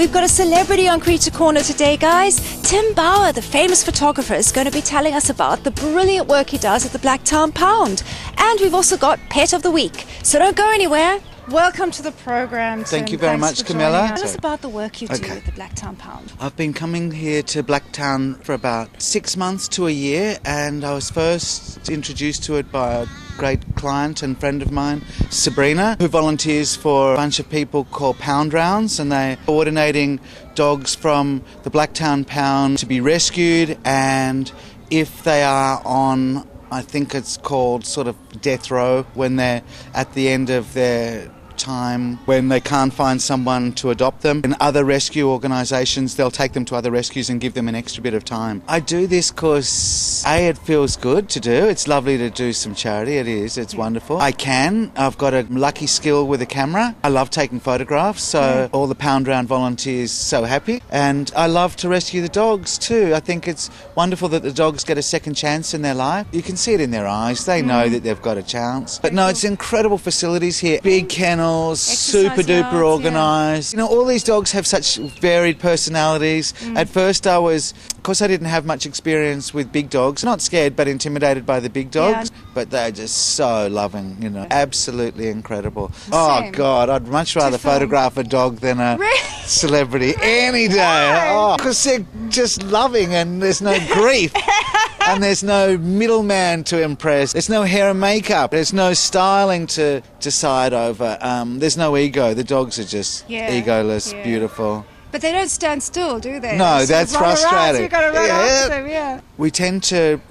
We've got a celebrity on Creature Corner today, guys. Tim Bauer, the famous photographer, is going to be telling us about the brilliant work he does at the Blacktown Pound. And we've also got Pet of the Week. So don't go anywhere. Welcome to the program, Tim. Thank you very much, Camilla. Tell us about the work you do at the Blacktown Pound. I've been coming here to Blacktown for about 6 months to a year, and I was first introduced to it by a great client and friend of mine, Sabrina, who volunteers for a bunch of people called Pound Rounds, and they're coordinating dogs from the Blacktown Pound to be rescued, and if they are on, I think it's called sort of death row, when they're at the end of their time, when they can't find someone to adopt them. In other rescue organisations, they'll take them to other rescues and give them an extra bit of time. I do this because, A, it feels good to do. It's lovely to do some charity. It is. It's wonderful. I've got a lucky skill with a camera. I love taking photographs, so all the Pound Round volunteers so happy. And I love to rescue the dogs too. I think it's wonderful that the dogs get a second chance in their life. You can see it in their eyes. They know that they've got a chance. But no, it's incredible facilities here. Big kennels, super duper organised. You know, all these dogs have such varied personalities. At first of course I didn't have much experience with big dogs. Not scared, but intimidated by the big dogs. But they're just so loving, you know. Absolutely incredible. Oh God, I'd much rather photograph a dog than a celebrity any day. Oh, because they're just loving and there's no grief. And there's no middleman to impress. There's no hair and makeup. There's no styling to decide over. There's no ego. The dogs are just egoless, beautiful. But they don't stand still, do they? No, that's frustrating. You've got to run after them, We tend to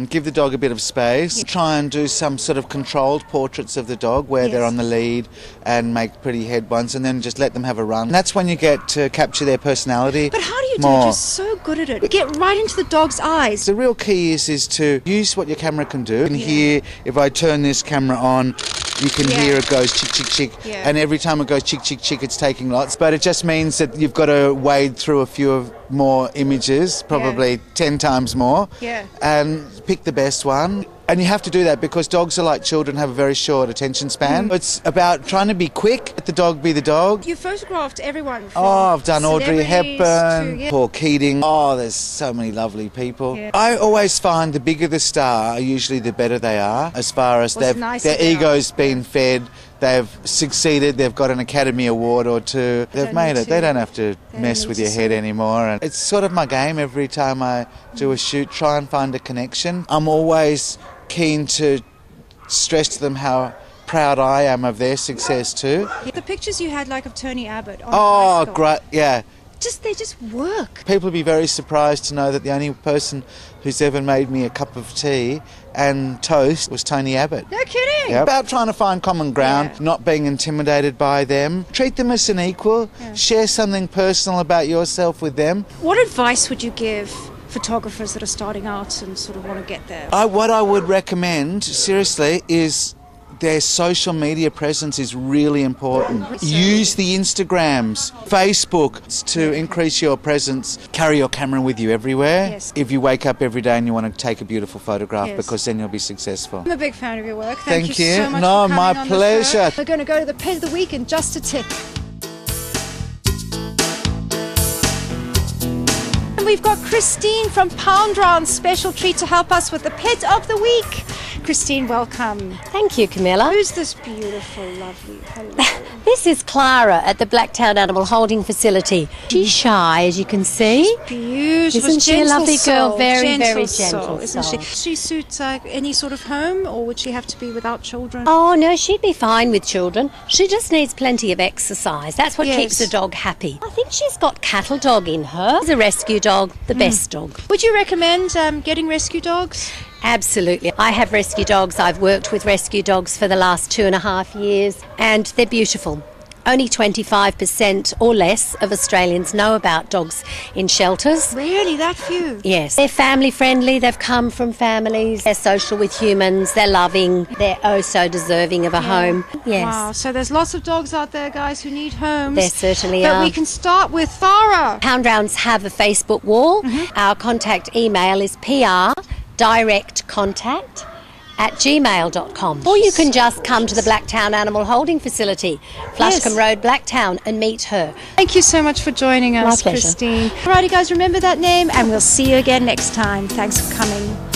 give the dog a bit of space, try and do some sort of controlled portraits of the dog where they're on the lead and make pretty head ones, and then just let them have a run. And that's when you get to capture their personality. But how do you do it? You're so good at it. You get right into the dog's eyes. The real key is to use what your camera can do. You can hear, if I turn this camera on, you can hear it goes chick, chick, chick. And every time it goes chick, chick, chick, it's taking lots. But it just means that you've got to wade through a few more images, probably 10 times more, and pick the best one. And you have to do that because dogs are like children, have a very short attention span. It's about trying to be quick, let the dog be the dog. You photographed everyone. I've done Audrey Hepburn, Paul Keating. There's so many lovely people. I always find the bigger the star, usually the better they are, as far as their ego's been fed. They've succeeded, they've got an Academy Award or two, they've made it. They don't have to mess with your head anymore. And it's sort of my game every time I do a shoot, try and find a connection. I'm always keen to stress to them how proud I am of their success too. The pictures you had, like of Tony Abbott on bicycle. Great, They just work. People will be very surprised to know that the only person who's ever made me a cup of tea and toast was Tony Abbott. No kidding. About trying to find common ground, not being intimidated by them. Treat them as an equal. Share something personal about yourself with them. What advice would you give photographers that are starting out and sort of want to get there? What I would recommend, seriously, is their social media presence is really important. Use the Instagrams, Facebook to increase your presence. Carry your camera with you everywhere. If you wake up every day and you want to take a beautiful photograph, because then you'll be successful. I'm a big fan of your work. Thank you so much for coming on pleasure. The show. We're going to go to the Pet of the Week in just a tick. And we've got Christine from Pound Round, special treat to help us with the Pet of the Week. Christine, welcome. Thank you, Camilla. Who's this beautiful, lovely? Hello. This is Clara at the Blacktown Animal Holding Facility. She's shy, as you can see. She's beautiful. Isn't she a lovely girl? Very, gentle very soul, gentle isn't soul. she? Does she suit any sort of home, or would she have to be without children? Oh, no, she'd be fine with children. She just needs plenty of exercise. That's what keeps a dog happy. I think she's got cattle dog in her. She's a rescue dog, the best dog. Would you recommend getting rescue dogs? Absolutely. I have rescue dogs. I've worked with rescue dogs for the last 2.5 years, and they're beautiful. Only 25% or less of Australians know about dogs in shelters. Really? That few? Yes. They're family friendly, they've come from families, they're social with humans, they're loving, they're oh so deserving of a home. Yes. Wow, so there's lots of dogs out there, guys, who need homes. There certainly are. But we can start with Farah. Pound Rounds have a Facebook wall. Our contact email is PR direct contact @gmail.com. Or you can just come to the Blacktown Animal Holding Facility, Flushcombe Road, Blacktown, and meet her. Thank you so much for joining us, My pleasure. Christine. Alrighty guys, remember that name, and we'll see you again next time. Thanks for coming.